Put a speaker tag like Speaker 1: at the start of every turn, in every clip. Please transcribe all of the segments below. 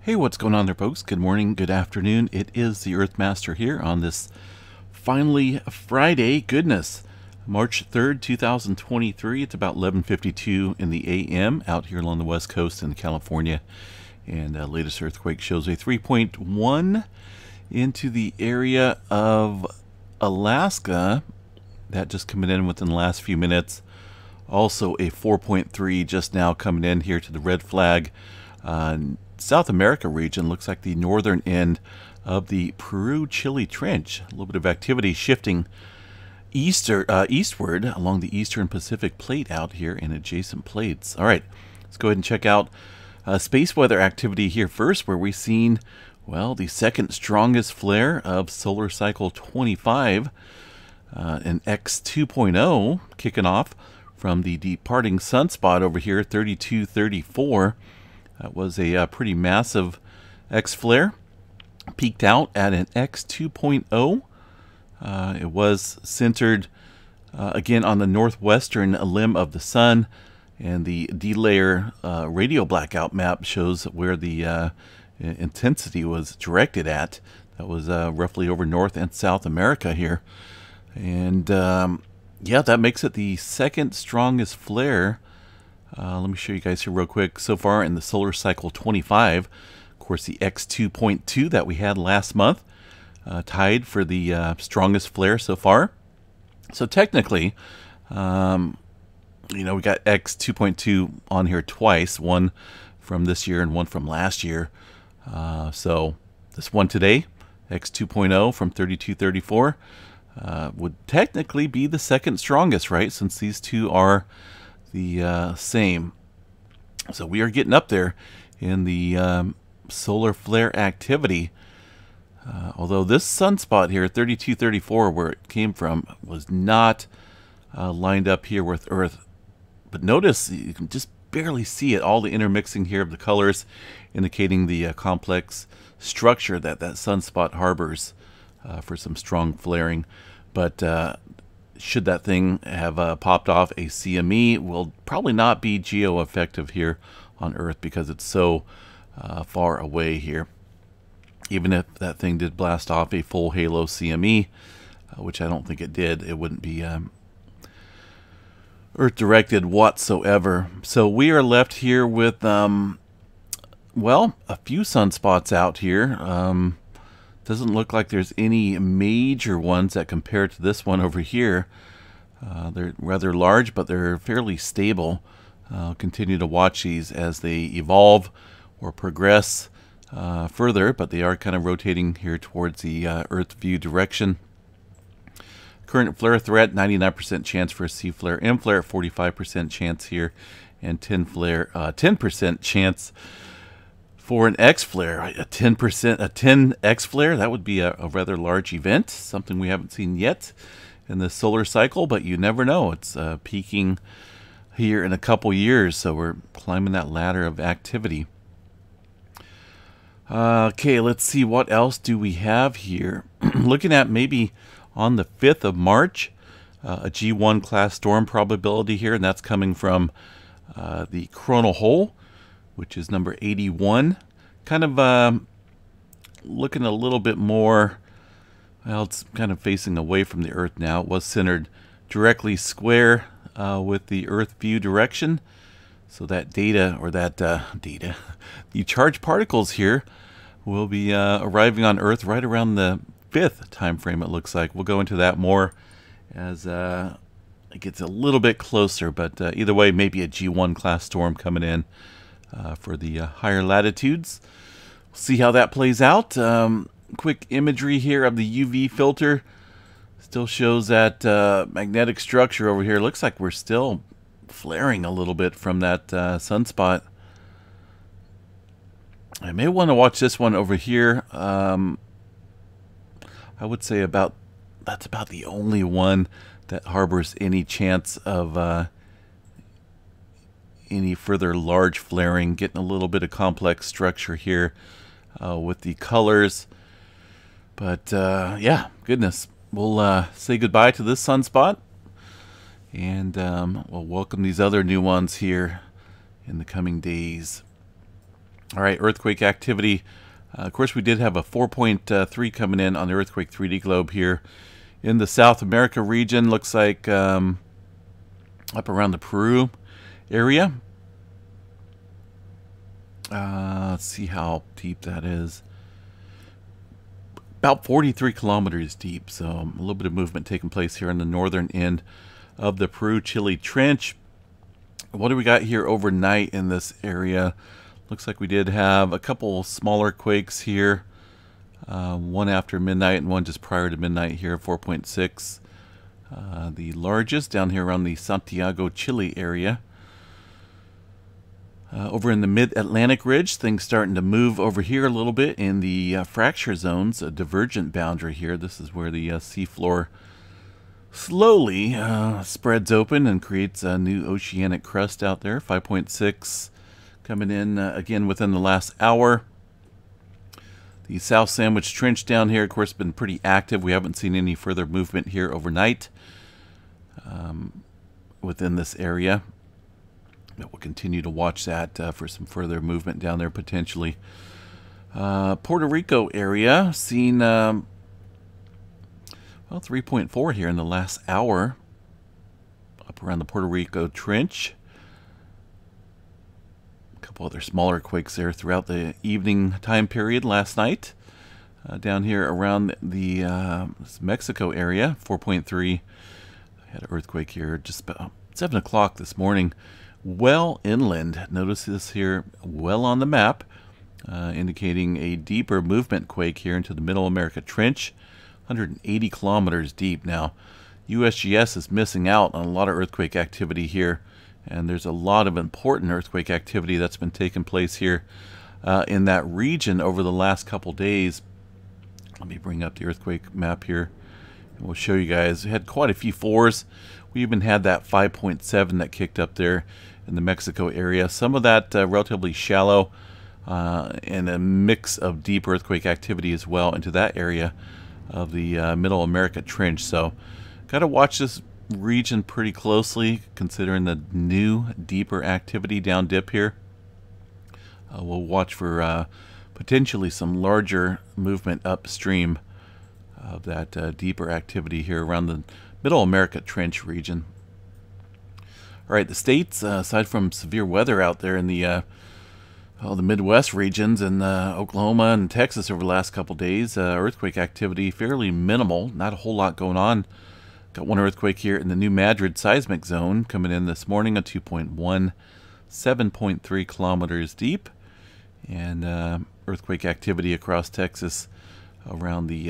Speaker 1: Hey, what's going on there, folks? Good morning, good afternoon. It is the Earthmaster here on this finally Friday. Goodness, March 3rd, 2023. It's about 11:52 in the a.m. out here along the west coast in California. And latest earthquake shows a 3.1 into the area of Alaska. That just coming in within the last few minutes. Also a 4.3 just now coming in here to the red flag. South America region looks like the northern end of the Peru-Chile Trench. A little bit of activity shifting eastward along the eastern Pacific plate out here in adjacent plates. All right, let's go ahead and check out space weather activity here first, where we've seen, well, the second strongest flare of solar cycle 25, an X 2.0 kicking off from the departing sunspot over here, 3234. That was a pretty massive X flare. Peaked out at an X 2.0. It was centered again on the northwestern limb of the sun, and the D-layer radio blackout map shows where the intensity was directed at. That was roughly over North and South America here. And yeah, that makes it the second strongest flare. Let me show you guys here real quick. So far in the solar cycle 25, of course, the X 2.2 that we had last month tied for the strongest flare so far. So technically, you know, we got X 2.2 on here twice, one from this year and one from last year. So this one today, X 2.0 from 3234, would technically be the second strongest, right? Since these two are the same. So we are getting up there in the solar flare activity. Although this sunspot here, 3234, where it came from, was not lined up here with Earth. But notice you can just barely see it, all the intermixing here of the colors, indicating the complex structure that that sunspot harbors for some strong flaring. But should that thing have popped off a CME, will probably not be geo-effective here on Earth because it's so far away here. Even if that thing did blast off a full halo CME, which I don't think it did, it wouldn't be Earth-directed whatsoever. So we are left here with, well, a few sunspots out here. Doesn't look like there's any major ones that compare to this one over here. They're rather large, but they're fairly stable. I'll continue to watch these as they evolve or progress further, but they are kind of rotating here towards the Earth view direction. Current flare threat, 99% chance for a C flare, M flare, 45% chance here, and 10% chance for an X flare. A 10 X flare, that would be a rather large event, something we haven't seen yet in the solar cycle, but you never know. It's peaking here in a couple years, so we're climbing that ladder of activity. Okay, let's see, what else do we have here? Looking at maybe on the 5th of March, a G1 class storm probability here, and that's coming from the coronal hole, which is number 81. Kind of looking a little bit more, well, it's kind of facing away from the Earth now. It was centered directly square with the Earth view direction. So that data, or that the charged particles here will be arriving on Earth right around the 5th time frame, it looks like. We'll go into that more as it gets a little bit closer, but either way, maybe a G1 class storm coming in for the higher latitudes. We'll see how that plays out. Quick imagery here of the UV filter. Still shows that magnetic structure over here. Looks like we're still flaring a little bit from that sunspot. I may want to watch this one over here. I would say that's about the only one that harbors any chance of any further large flaring. Getting a little bit of complex structure here with the colors. But yeah, goodness. We'll say goodbye to this sunspot. And we'll welcome these other new ones here in the coming days. All right, earthquake activity. Of course, we did have a 4.3 coming in on the earthquake 3D globe here in the South America region. Looks like up around the Peru area. Let's see how deep that is. About 43 kilometers deep, so a little bit of movement taking place here on the northern end of the Peru-Chile Trench. What do we got here overnight in this area? Looks like we did have a couple smaller quakes here. One after midnight and one just prior to midnight here, 4.6. The largest down here around the Santiago, Chile area. Over in the mid-Atlantic ridge, things starting to move over here a little bit in the fracture zones, a divergent boundary here. This is where the seafloor slowly spreads open and creates a new oceanic crust out there. 5.6 coming in again within the last hour. The South Sandwich Trench down here, of course, been pretty active. We haven't seen any further movement here overnight within this area. But we'll continue to watch that for some further movement down there potentially. Puerto Rico area, seen well, 3.4 here in the last hour up around the Puerto Rico Trench. A couple other smaller quakes there throughout the evening time period last night. Down here around the Mexico area, 4.3. I had an earthquake here just about 7 o'clock this morning. Well inland. Notice this here well on the map, indicating a deeper movement quake here into the Middle America Trench, 180 kilometers deep. Now, USGS is missing out on a lot of earthquake activity here, and there's a lot of important earthquake activity that's been taking place here in that region over the last couple days. Let me bring up the earthquake map here, and we'll show you guys. We had quite a few 4s. We even had that 5.7 that kicked up there in the Mexico area. Some of that relatively shallow and a mix of deep earthquake activity as well into that area of the Middle America Trench. So got to watch this region pretty closely considering the new deeper activity down dip here. We'll watch for potentially some larger movement upstream of that deeper activity here around the Middle America Trench region. All right, the states, aside from severe weather out there in the Midwest regions and Oklahoma and Texas over the last couple days, earthquake activity fairly minimal. Not a whole lot going on. Got one earthquake here in the New Madrid seismic zone coming in this morning, a 2.1, 7.3 kilometers deep. And earthquake activity across Texas around the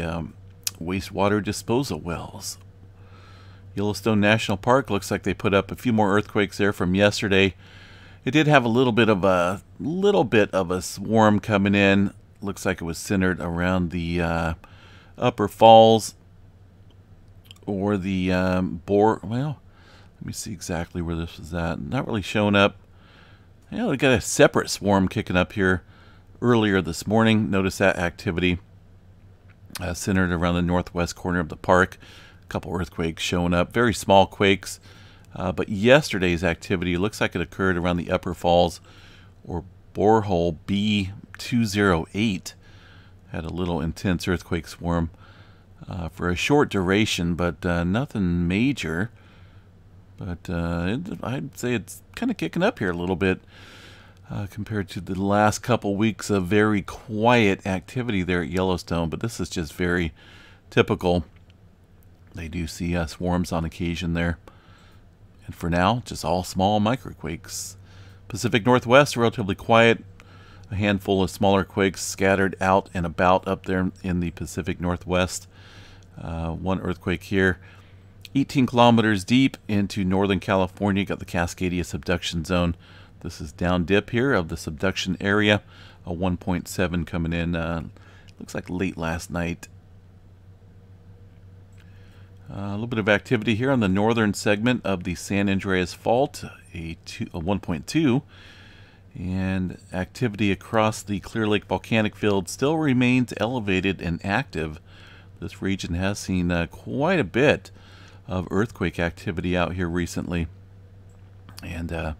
Speaker 1: wastewater disposal wells. Yellowstone National Park, looks like they put up a few more earthquakes there from yesterday. It did have a little bit of a swarm coming in. Looks like it was centered around the upper falls or the well, let me see exactly where this was at. Not really showing up. Yeah, we got a separate swarm kicking up here earlier this morning. Notice that activity centered around the northwest corner of the park. Couple earthquakes showing up, very small quakes, but yesterday's activity looks like it occurred around the upper falls or borehole B208. Had a little intense earthquake swarm for a short duration, but nothing major. But I'd say it's kind of kicking up here a little bit compared to the last couple weeks of very quiet activity there at Yellowstone, but this is just very typical. They do see swarms on occasion there. And for now, just all small microquakes. Pacific Northwest, relatively quiet. A handful of smaller quakes scattered out and about up there in the Pacific Northwest. One earthquake here. 18 kilometers deep into Northern California. Got the Cascadia subduction zone. This is down dip here of the subduction area. A 1.7 coming in, looks like late last night. A little bit of activity here on the northern segment of the San Andreas Fault, a 1.2. And activity across the Clear Lake volcanic field still remains elevated and active. This region has seen quite a bit of earthquake activity out here recently. And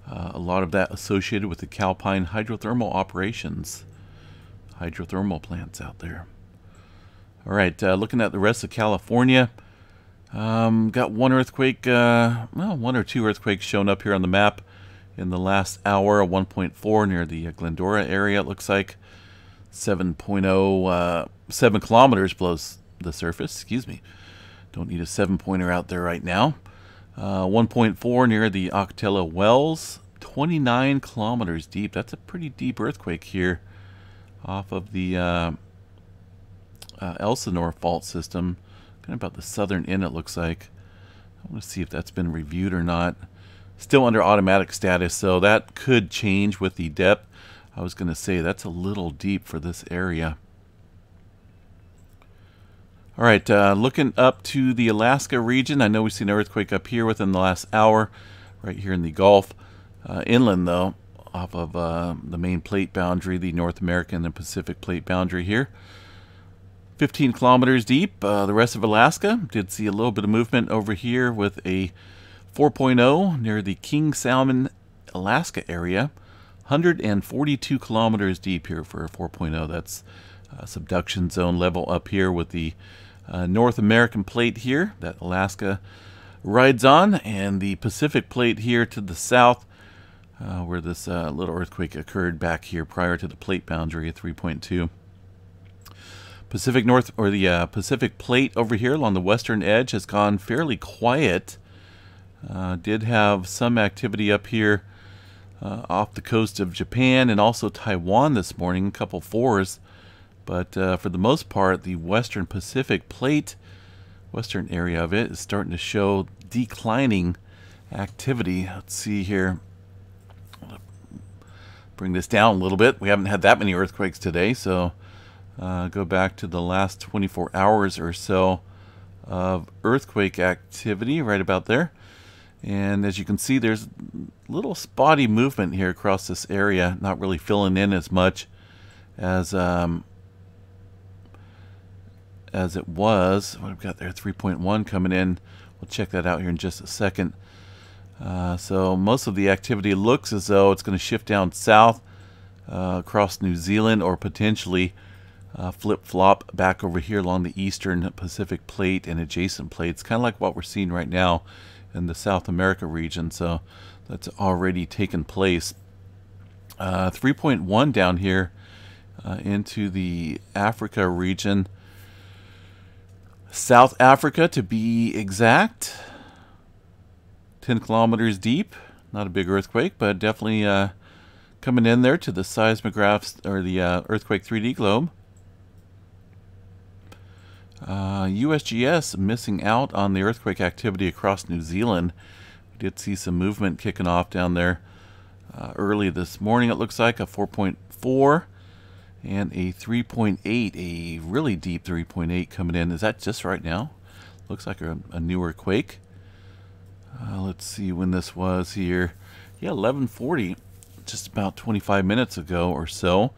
Speaker 1: A lot of that associated with the Calpine hydrothermal operations. Hydrothermal plants out there. All right, looking at the rest of California. Got one earthquake, well, one or two earthquakes shown up here on the map in the last hour. A 1.4 near the Glendora area, it looks like. 7.0, 7 kilometers below the surface. Excuse me. Don't need a 7-pointer out there right now. 1.4 near the Octella Wells. 29 kilometers deep. That's a pretty deep earthquake here off of the Elsinore fault system. Kind of about the southern end, it looks like. I want to see if that's been reviewed or not. Still under automatic status, so that could change with the depth. I was going to say that's a little deep for this area. All right, looking up to the Alaska region. I know we've seen an earthquake up here within the last hour, right here in the Gulf. Inland, though, off of the main plate boundary, the North American and Pacific plate boundary here. 15 kilometers deep. The rest of Alaska did see a little bit of movement over here with a 4.0 near the King Salmon, Alaska area. 142 kilometers deep here for a 4.0. That's subduction zone level up here with the North American plate here that Alaska rides on, and the Pacific plate here to the south, where this little earthquake occurred back here prior to the plate boundary at 3.2. Pacific North, or the Pacific plate over here along the western edge, has gone fairly quiet. Did have some activity up here off the coast of Japan and also Taiwan this morning, a couple 4s. But for the most part, the western Pacific plate, western area of it, is starting to show declining activity. Let's see here. Bring this down a little bit. We haven't had that many earthquakes today, so go back to the last 24 hours or so of earthquake activity right about there. And as you can see, there's little spotty movement here across this area, not really filling in as much as it was. What I've got there, 3.1 coming in. We'll check that out here in just a second. So most of the activity looks as though it's going to shift down south across New Zealand, or potentially flip-flop back over here along the eastern Pacific plate and adjacent plates, kind of like what we're seeing right now in the South America region. So that's already taken place. 3.1 down here into the Africa region. South Africa, to be exact. 10 kilometers deep. Not a big earthquake, but definitely coming in there to the seismographs, or the earthquake 3D globe. USGS missing out on the earthquake activity across New Zealand. We did see some movement kicking off down there early this morning. It looks like a 4.4 and a 3.8, a really deep 3.8 coming in. Is that just right now? Looks like a newer quake. Let's see when this was here. Yeah, 11:40, just about 25 minutes ago or so.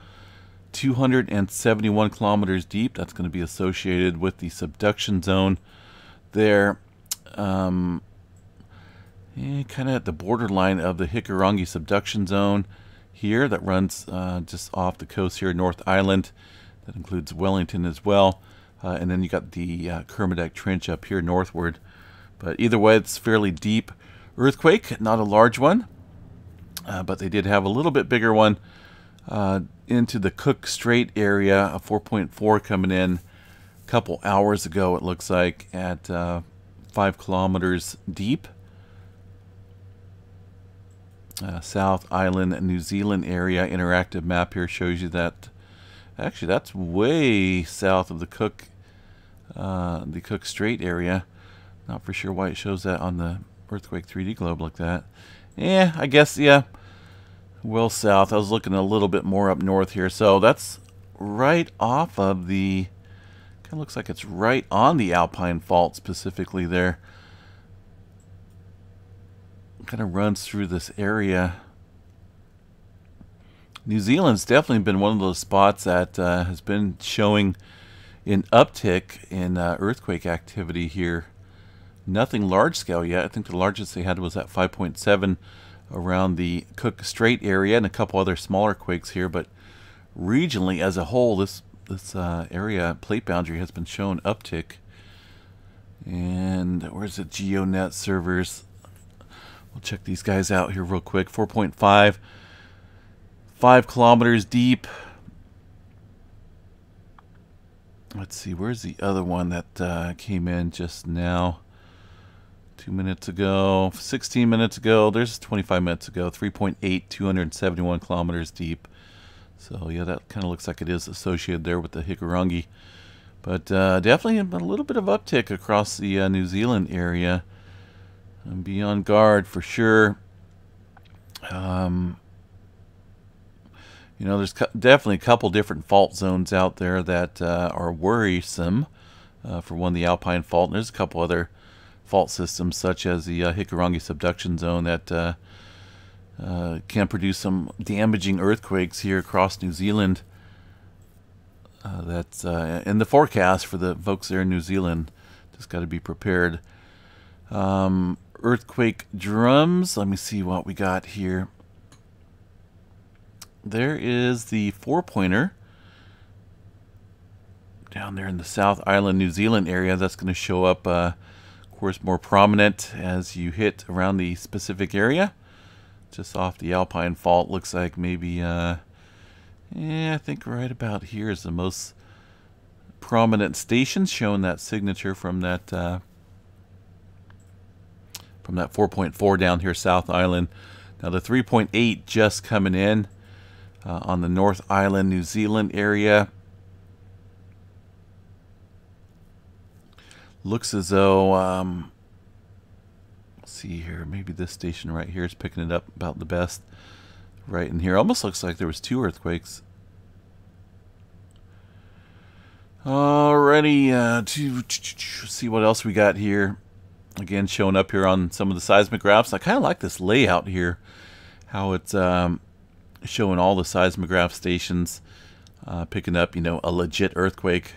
Speaker 1: 271 kilometers deep. That's going to be associated with the subduction zone there. Kind of at the borderline of the Hikurangi subduction zone here that runs just off the coast here, North Island. That includes Wellington as well. And then you got the Kermadec Trench up here northward. But either way, it's fairly deep earthquake, not a large one. But they did have a little bit bigger one into the Cook Strait area, a 4.4 coming in a couple hours ago, it looks like, at 5 kilometers deep. South Island, New Zealand area interactive map here shows you that. Actually, that's way south of the Cook Strait area. Not for sure why it shows that on the earthquake 3D globe like that. Yeah, I guess, yeah. Well south. I was looking a little bit more up north here. So that's right off of the, kind of looks like it's right on the Alpine Fault specifically there. Kind of runs through this area. New Zealand's definitely been one of those spots that has been showing an uptick in earthquake activity here. Nothing large scale yet. I think the largest they had was at 5.7 around the Cook Strait area and a couple other smaller quakes here, but regionally as a whole, this area plate boundary has been shown uptick. And where's the GeoNet servers? We'll check these guys out here real quick. 4.5, 5 kilometers deep. Let's see, where's the other one that came in just now? 2 minutes ago, 16 minutes ago. There's 25 minutes ago. 3.8, 271 kilometers deep. So yeah, that kind of looks like it is associated there with the Hikurangi. But definitely a little bit of uptick across the New Zealand area. And be on guard for sure. You know, there's definitely a couple different fault zones out there that are worrisome. For one, the Alpine Fault. And there's a couple other fault systems, such as the Hikurangi subduction zone, that can produce some damaging earthquakes here across New Zealand. That's in the forecast for the folks there in New Zealand. Just got to be prepared. Earthquake drums. Let me see what we got here. There is the 4-pointer down there in the South Island, New Zealand area. That's going to show up, of course, more prominent as you hit around the specific area. Just off the Alpine Fault. Looks like maybe, yeah, I think right about here is the most prominent station, showing that signature from that 4.4 down here, South Island. Now the 3.8 just coming in on the North Island, New Zealand area. Looks as though, let's see here, maybe this station right here is picking it up about the best. Right in here, almost looks like there was 2 earthquakes. Alrighty, to see what else we got here. Again, showing up here on some of the seismic graphs. I kind of like this layout here, how it's showing all the seismograph stations picking up, you know, a legit earthquake.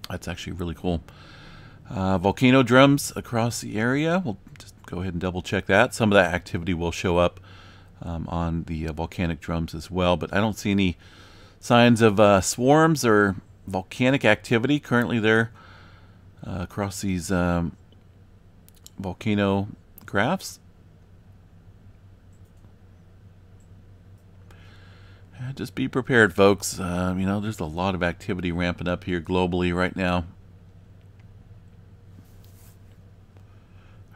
Speaker 1: That's actually really cool. Volcano drums across the area. We'll just go ahead and double check that. Some of that activity will show up on the volcanic drums as well, but I don't see any signs of swarms or volcanic activity currently there across these volcano graphs. Just be prepared, folks. You know, there's a lot of activity ramping up here globally right now.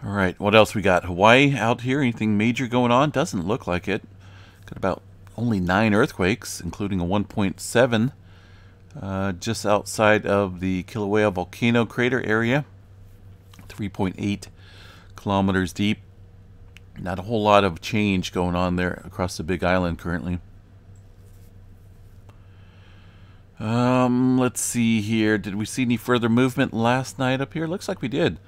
Speaker 1: All right, what else we got? Hawaii out here. Anything major going on? Doesn't look like it. Got about only 9 earthquakes, including a 1.7 just outside of the Kilauea volcano crater area. 3.8 kilometers deep. Not a whole lot of change going on there across the Big Island currently. Let's see here. Did we see any further movement last night up here? Looks like we did.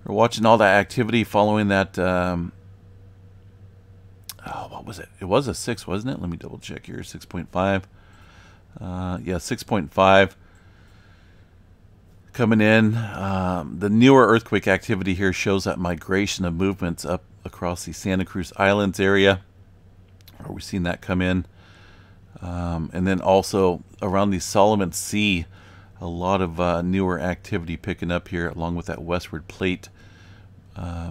Speaker 1: We're watching all that activity following that. Oh, what was it? It was a 6, wasn't it? Let me double check here. 6.5. Yeah, 6.5 coming in. The newer earthquake activity here shows that migration of movements up across the Santa Cruz Islands area. We've seen that come in. And then also around the Solomon Sea, a lot of newer activity picking up here along with that westward plate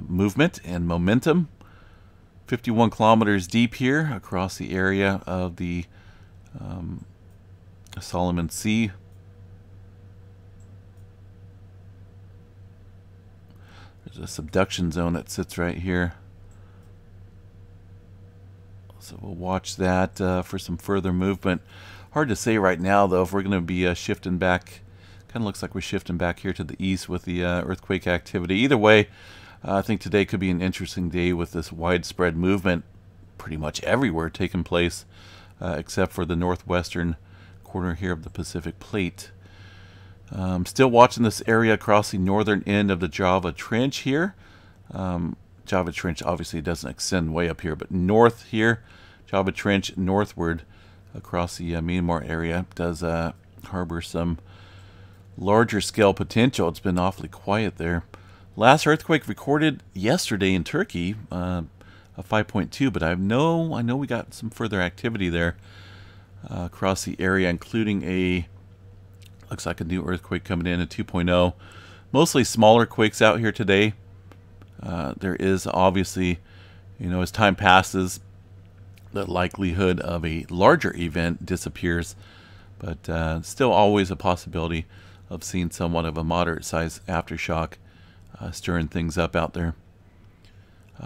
Speaker 1: movement and momentum. 51 kilometers deep here across the area of the Solomon Sea. There's a subduction zone that sits right here. So we'll watch that for some further movement. Hard to say right now, though, if we're going to be shifting back. Kind of looks like we're shifting back here to the east with the earthquake activity. Either way, I think today could be an interesting day with this widespread movement pretty much everywhere taking place, except for the northwestern corner here of the Pacific Plate. Still watching this area across the northern end of the Java Trench here. Java Trench obviously doesn't extend way up here, but north here, Java Trench northward across the Myanmar area does harbor some larger scale potential. It's been awfully quiet there. Last earthquake recorded yesterday in Turkey, a 5.2, but I know we got some further activity there across the area, including looks like a new earthquake coming in, a 2.0. Mostly smaller quakes out here today. There is obviously, as time passes, the likelihood of a larger event disappears, but still always a possibility of seeing somewhat of a moderate size aftershock stirring things up out there.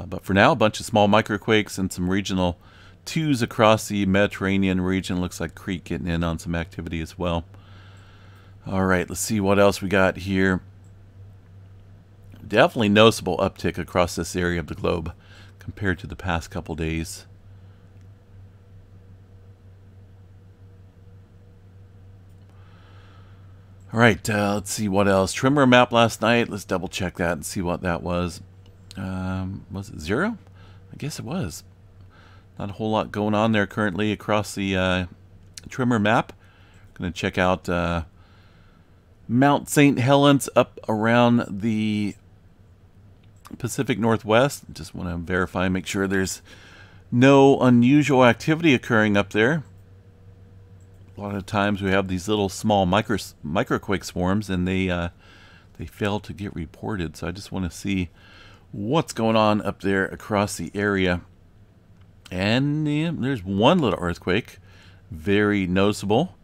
Speaker 1: But for now, a bunch of small microquakes and some regional 2s across the Mediterranean region. Looks like Crete getting in on some activity as well. All right, let's see what else we got here. Definitely noticeable uptick across this area of the globe compared to the past couple days. All right, let's see what else. Tremor map last night. Let's double check that and see what that was. Was it 0? I guess it was. Not a whole lot going on there currently across the tremor map. Going to check out Mount St. Helens up around the Pacific Northwest. Just want to verify, make sure there's no unusual activity occurring up there. A lot of times we have these little small microquake swarms, and they fail to get reported. So I just want to see what's going on up there across the area. And yeah, there's one little earthquake, very noticeable.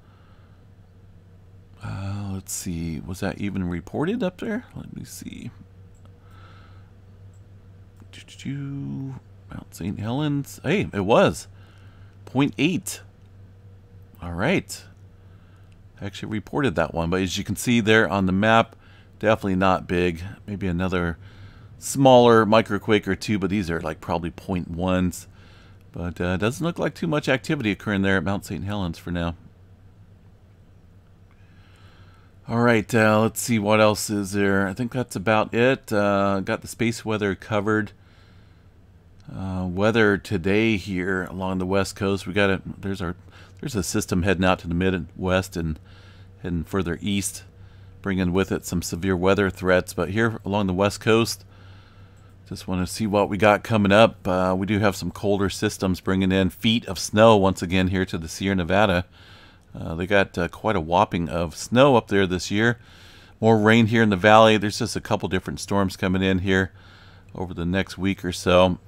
Speaker 1: Let's see, was that even reported up there? Let me see. Mount St. Helens. Hey, it was 0.8. All right. I actually reported that one, but as you can see there on the map, definitely not big. Maybe another smaller microquake or two, but these are like probably 0.1s. But doesn't look like too much activity occurring there at Mount St. Helens for now. All right, let's see what else is there. I think that's about it. Got the space weather covered. Weather today here along the west coast. We got it. There's a system heading out to the Midwest and heading further east, bringing with it some severe weather threats. But here along the west coast, just want to see what we got coming up. We do have some colder systems bringing in feet of snow once again here to the Sierra Nevada. They got quite a whopping of snow up there this year. More rain here in the valley. There's just a couple different storms coming in here over the next week or so.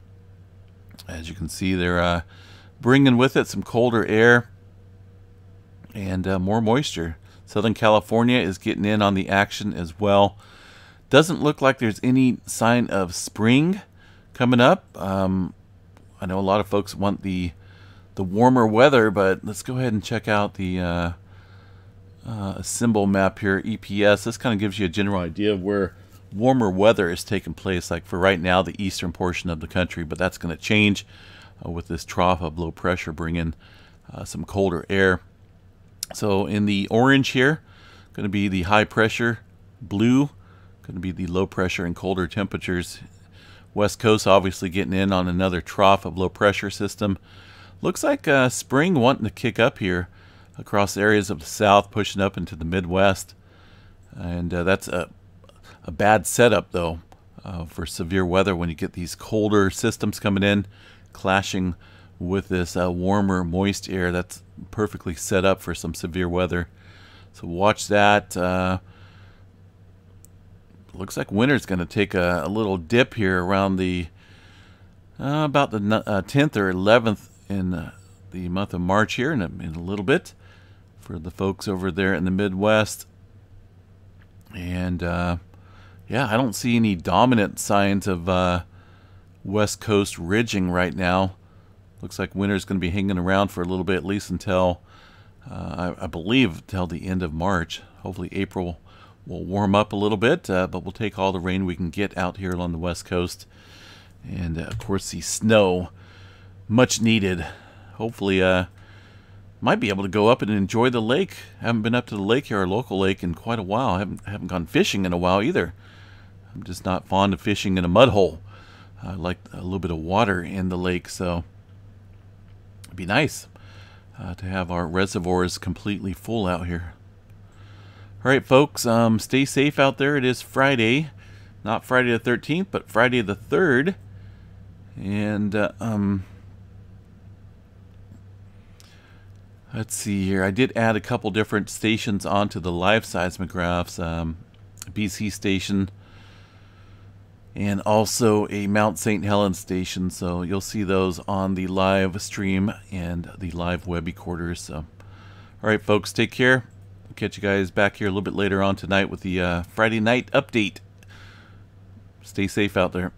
Speaker 1: As you can see, they're bringing with it some colder air and more moisture. Southern California is getting in on the action as well. Doesn't look like there's any sign of spring coming up. I know a lot of folks want the warmer weather, but let's go ahead and check out the symbol map here, EPS. This kind of gives you a general idea of where warmer weather is taking place. Like for right now, the eastern portion of the country, but that's going to change with this trough of low pressure bringing some colder air. So in the orange here, going to be the high pressure, blue, going to be the low pressure and colder temperatures. West Coast obviously getting in on another trough of low pressure system. Looks like spring wanting to kick up here across areas of the south, pushing up into the Midwest. And that's a bad setup, though, for severe weather when you get these colder systems coming in, clashing with this warmer, moist air. That's perfectly set up for some severe weather. So watch that. Looks like winter's going to take a little dip here around the about the 10th or 11th in the month of March here in a little bit for the folks over there in the Midwest. And yeah, I don't see any dominant signs of West Coast ridging right now. Looks like winter's going to be hanging around for a little bit, at least until I believe until the end of March. Hopefully April will warm up a little bit, but we'll take all the rain we can get out here along the West Coast. And of course the snow, much needed. Hopefully might be able to go up and enjoy the lake. Haven't been up to the lake here, our local lake, in quite a while. Haven't gone fishing in a while either. I'm just not fond of fishing in a mud hole. I like a little bit of water in the lake, so it'd be nice to have our reservoirs completely full out here. All right, folks, stay safe out there. It is Friday, not Friday the 13th, but Friday the 3rd. And let's see here. I did add a couple different stations onto the live seismographs. BC station and also a Mount St. Helens station. So you'll see those on the live stream and the live web recorders. So, all right, folks, take care. I'll catch you guys back here a little bit later on tonight with the Friday night update. Stay safe out there.